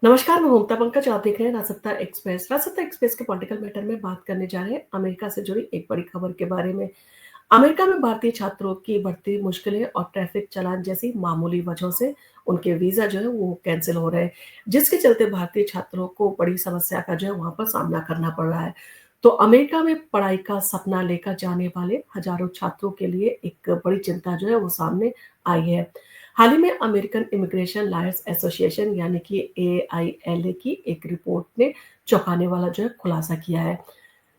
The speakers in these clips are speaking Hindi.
नमस्कार, मैं ममता पंकज, आप देख रहे हैं राजसत्ता एक्सप्रेस। राजसत्ता एक्सप्रेस के पॉलिटिकल मैटर में बात करने जा रहे हैं अमेरिका से जुड़ी एक बड़ी खबर के बारे में। अमेरिका में भारतीय छात्रों की बढ़ती मुश्किलें और ट्रैफिक चालान जैसी मामूली वजहों से उनके वीज़ा जो है वो कैंसिल हो रहे हैं, जिसके चलते भारतीय छात्रों को बड़ी समस्या का जो है वहाँ पर सामना करना पड़ रहा है। तो अमेरिका में पढ़ाई का सपना लेकर जाने वाले हज़ारों छात्रों के लिए एक बड़ी चिंता जो है वो सामने आई है। हाल ही में अमेरिकन इमिग्रेशन लॉयर्स एसोसिएशन यानी कि एआईएलए की एक रिपोर्ट ने चौंकाने वाला जो है खुलासा किया है,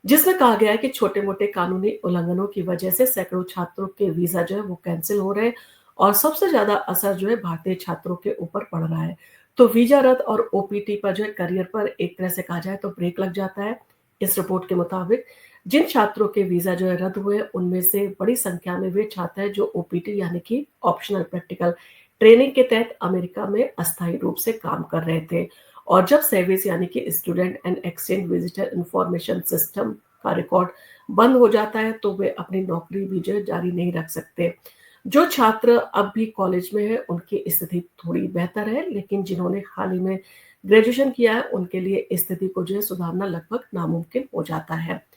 जिसमें कहा गया है कि छोटे-मोटे कानूनी उल्लंघनों की वजह से सैकड़ों छात्रों के वीज़ा जो है वो कैंसल हो रहे हैं और सबसे ज़्यादा असर जो है भारतीय छात्रों के ऊपर पड़ रहा है। तो वीज़ा रद्द और ओपीटी पर जो है करियर पर एक तरह से कहा जाए तो ब्रेक लग जाता है। इस रिपोर्ट के मुताबिक जिन छात्रों के वीज़ा जो है रद्द हुए, उनमें से बड़ी संख्या में वे छात्र हैं जो ओपीटी यानी कि ऑप्शनल प्रैक्टिकल ट्रेनिंग के तहत अमेरिका में अस्थायी रूप से काम कर रहे थे। और जब सर्विस यानी कि student and exchange visitor information system का रिकॉर्ड बंद हो जाता है तो वे अपनी नौकरी भी जो है जारी नहीं रख सकते। जो छात्र अब भी कॉलेज में है उनकी स्थिति थोड़ी बेहतर है, लेकिन जिन्होंने हाल ही में ग्रेजुएशन किया है उनके लिए स्थिति को जो है सुधारना लगभग नामुमकिन हो जाता है।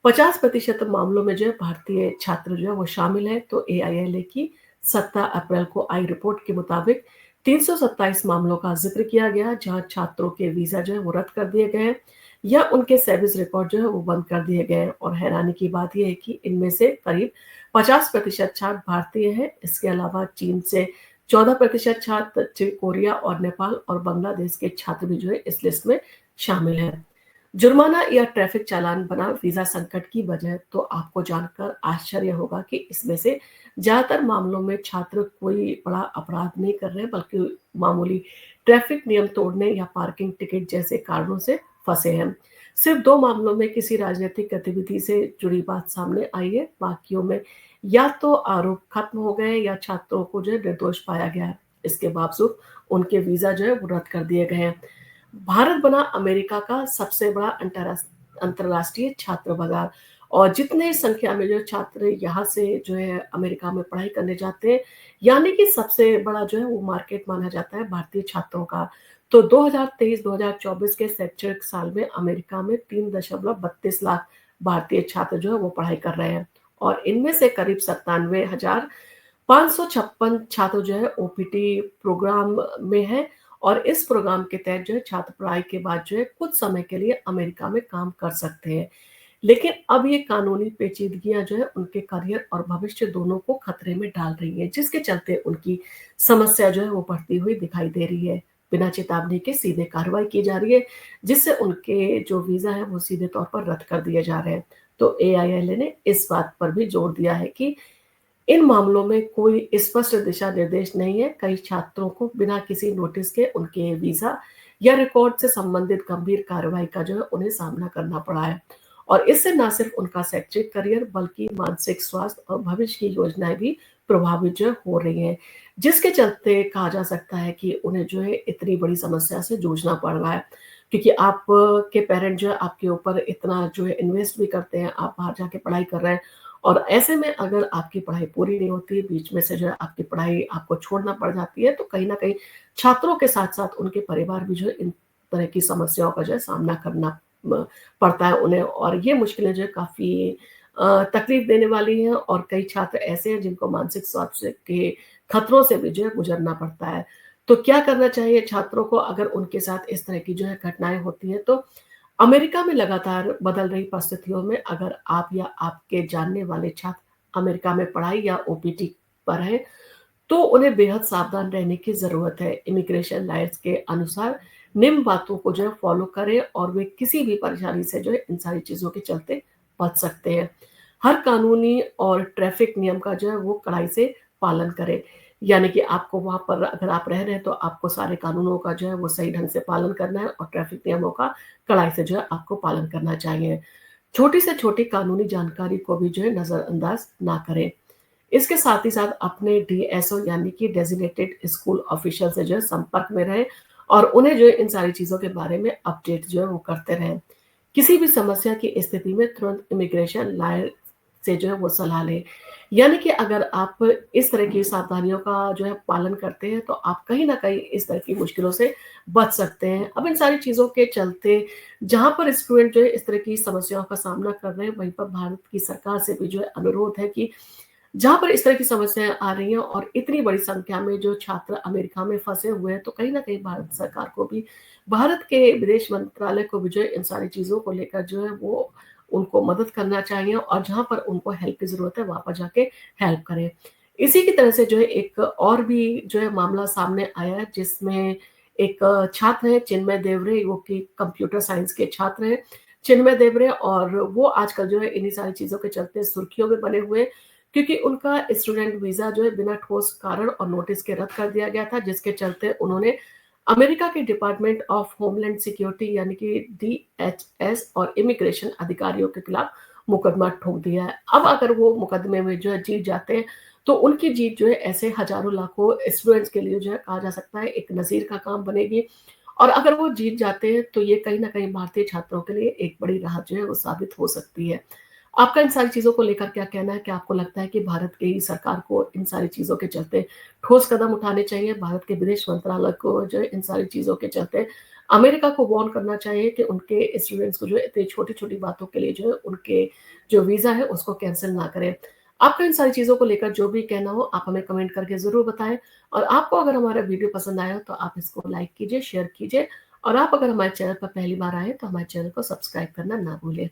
50% मामलों में जो है भारतीय छात्र जो है वो शामिल है। तो एआईएलए की 17 अप्रैल को आई रिपोर्ट के मुताबिक 327 मामलों का जिक्र किया गया जहां छात्रों के वीजा जो है वो रद्द कर दिए गए हैं या उनके सर्विस रिकॉर्ड जो है वो बंद कर दिए गए हैं। और हैरानी की बात यह है कि इनमें से करीब 50% छात्र भारतीय हैं। इसके अलावा चीन से 14% छात्र, दक्षिण कोरिया और नेपाल और बांग्लादेश के छात्र भी जो है इस लिस्ट में शामिल हैं। जुर्माना या ट्रैफिक चालान बना वीजा संकट की वजह तो आपको जानकर आश्चर्य होगा कि इसमें से ज्यादातर मामलों में छात्र कोई बड़ा अपराध नहीं कर रहे हैं, बल्कि मामूली ट्रैफिक नियम तोड़ने या पार्किंग टिकट जैसे कारणों से फंसे हैं। सिर्फ 2 मामलों में किसी राजनीतिक गतिविधि से जुड़ी बात सामने आई है, बाकियों में या तो आरोप खत्म हो गए या छात्रों को जो है निर्दोष पाया गया है। इसके बावजूद उनके वीजा जो है वो रद्द कर दिए गए हैं। भारत बना अमेरिका का सबसे बड़ा अंतर्राष्ट्रीय छात्र बाजार और जितने संख्या में जो छात्र यहाँ से जो है अमेरिका में पढ़ाई करने जाते हैं, यानी कि सबसे बड़ा जो है वो मार्केट माना जाता है भारतीय छात्रों का। तो 2023-2024 के शैक्षणिक साल में अमेरिका में 3.32 लाख भारतीय छात्र जो है वो पढ़ाई कर रहे हैं और इनमें से करीब 97,556 छात्र जो है ओपीटी प्रोग्राम में है। और इस प्रोग्राम के तहत जो है छात्र पढ़ाई के बाद जो है कुछ समय के लिए अमेरिका में काम कर सकते हैं। लेकिन अब ये कानूनी पेचीदगियां जो है उनके करियर और भविष्य दोनों को खतरे में डाल रही है, जिसके चलते उनकी समस्या जो है वो बढ़ती हुई दिखाई दे रही है। बिना चेतावनी के सीधे कार्रवाई की जा रही है, जिससे उनके जो वीजा है वो सीधे तौर पर रद्द कर दिए जा रहे हैं। तो एआईएलए ने इस बात पर भी जोर दिया है कि इन मामलों में कोई स्पष्ट दिशा निर्देश नहीं है। कई छात्रों को बिना किसी नोटिस के उनके वीजा या रिकॉर्ड से संबंधित गंभीर कार्रवाई का जो है उन्हें सामना करना पड़ा है और इससे न सिर्फ उनका शैक्षिक करियर बल्कि मानसिक स्वास्थ्य और भविष्य की योजनाएं भी प्रभावित जो हो रही हैं, जिसके चलते कहा जा सकता है कि उन्हें जो है इतनी बड़ी समस्या से जूझना पड़ रहा है, क्योंकि आप के पेरेंट जो है आपके ऊपर इतना जो है इन्वेस्ट भी करते हैं, आप बाहर जाके पढ़ाई कर रहे हैं और ऐसे में अगर आपकी पढ़ाई पूरी नहीं होती, बीच में से जो है आपकी पढ़ाई आपको छोड़ना पड़ जाती है, तो कहीं न कहीं छात्रों के साथ-साथ उनके परिवार भी जो है इन तरह की समस्याओं का जो है सामना करना म पड़ता है उन्हें और ये मुश्किलें जो है काफ़ी तकलीफ देने वाली हैं और कई छात्र ऐसे हैं जिनको मानसिक स्वास्थ्य के खतरों से भी जो है गुज़रना पड़ता है। तो क्या करना चाहिए छात्रों को अगर उनके साथ इस तरह की जो है घटनाएँ होती हैं? तो अमेरिका में लगातार बदल रही परिस्थितियों में अगर आप या आपके जानने वाले छात्र अमेरिका में पढ़ाई या ओपीटी पर हैं, तो उन्हें बेहद सावधान रहने की ज़रूरत है। इमिग्रेशन लॉयर्स के अनुसार निम्न बातों को जो है फ़ॉलो करें और वे किसी भी परेशानी से जो है इन सारी चीज़ों के चलते बच सकते हैं। हर कानूनी और ट्रैफ़िक नियम का जो है वो कड़ाई से पालन करें। यानी कि आपको वहाँ पर अगर आप रह रहे हैं तो आपको सारे कानूनों का जो है वो सही ढंग से पालन करना है और ट्रैफ़िक नियमों का कड़ाई से जो है आपको पालन करना चाहिए। छोटी से छोटी कानूनी जानकारी को भी जो है नज़रअंदाज ना करें। इसके साथ ही साथ अपने डीएसओ यानी कि डेज़िग्नेटेड स्कूल ऑफिशियल से जो है संपर्क में रहें और उन्हें जो है इन सारी चीज़ों के बारे में अपडेट जो है वो करते रहें। किसी भी समस्या की स्थिति में तुरंत इमिग्रेशन लॉयर से जो है वो सलाह लें। यानी कि अगर आप इस तरह की सावधानियों का जो है पालन करते हैं, तो आप कहीं न कहीं इस तरह की मुश्किलों से बच सकते हैं। अब इन सारी चीज़ों के चलते जहाँ पर स्टूडेंट जो है इस तरह की समस्याओं का सामना कर रहे हैं, वहीं पर भारत की सरकार से भी जो है अनुरोध है कि जहाँ पर इस तरह की समस्याएँ आ रही हैं और इतनी बड़ी संख्या में जो छात्र अमेरिका में फँसे हुए हैं, तो कहीं न कहीं भारत सरकार को भी, भारत के विदेश मंत्रालय को भी जो है इन सारी चीज़ों को लेकर जो है वो उनको मदद करना चाहिए और जहाँ पर उनको हेल्प की ज़रूरत है, वहाँ पर जाके हेल्प करें। इसी की तरह से जो है एक और भी जो है मामला सामने आया है, जिसमें एक छात्र हैं चिन्मय देवरे, वो कि कंप्यूटर साइंस के छात्र हैं, चिन्मय देवरे, और वो आजकल जो है इन्हीं सारी चीज़ों के चलते सुर्खियों में बने हुए हैं, क्योंकि उनका स्टूडेंट वीज़ा जो है बिना ठोस कारण और नोटिस के रद्द कर दिया गया था, जिसके चलते उन्होंने अमेरिका के डिपार्टमेंट ऑफ होमलैंड सिक्योरिटी यानी कि डीएचएस और इमिग्रेशन अधिकारियों के खिलाफ मुकदमा ठोक दिया है। अब अगर वो मुकदमे में जो है जीत जाते हैं, तो उनकी जीत जो है ऐसे हज़ारों लाखों स्टूडेंट्स के लिए जो है कहा जा सकता है एक नज़ीर का काम बनेगी, और अगर वो जीत जाते हैं, तो ये कहीं न कहीं भारतीय छात्रों के लिए एक बड़ी राहत जो है वो साबित हो सकती है। आपका इन सारी चीज़ों को लेकर क्या कहना है? क्या आपको लगता है कि भारत की सरकार को इन सारी चीज़ों के चलते ठोस कदम उठाने चाहिए? भारत के विदेश मंत्रालय को जो है इन सारी चीज़ों के चलते अमेरिका को वार्न करना चाहिए कि उनके स्टूडेंट्स को जो है इतनी छोटी-छोटी बातों के लिए जो है उनके जो वीज़ा है उसको कैंसल ना करें। आपका इन सारी चीज़ों को लेकर जो भी कहना हो, आप हमें कमेंट करके ज़रूर बताएँ, और आपको अगर हमारा वीडियो पसंद आया तो आप इसको लाइक कीजिए, शेयर कीजिए, और आप अगर हमारे चैनल पर पहली बार आए तो हमारे चैनल को सब्सक्राइब करना ना भूलें।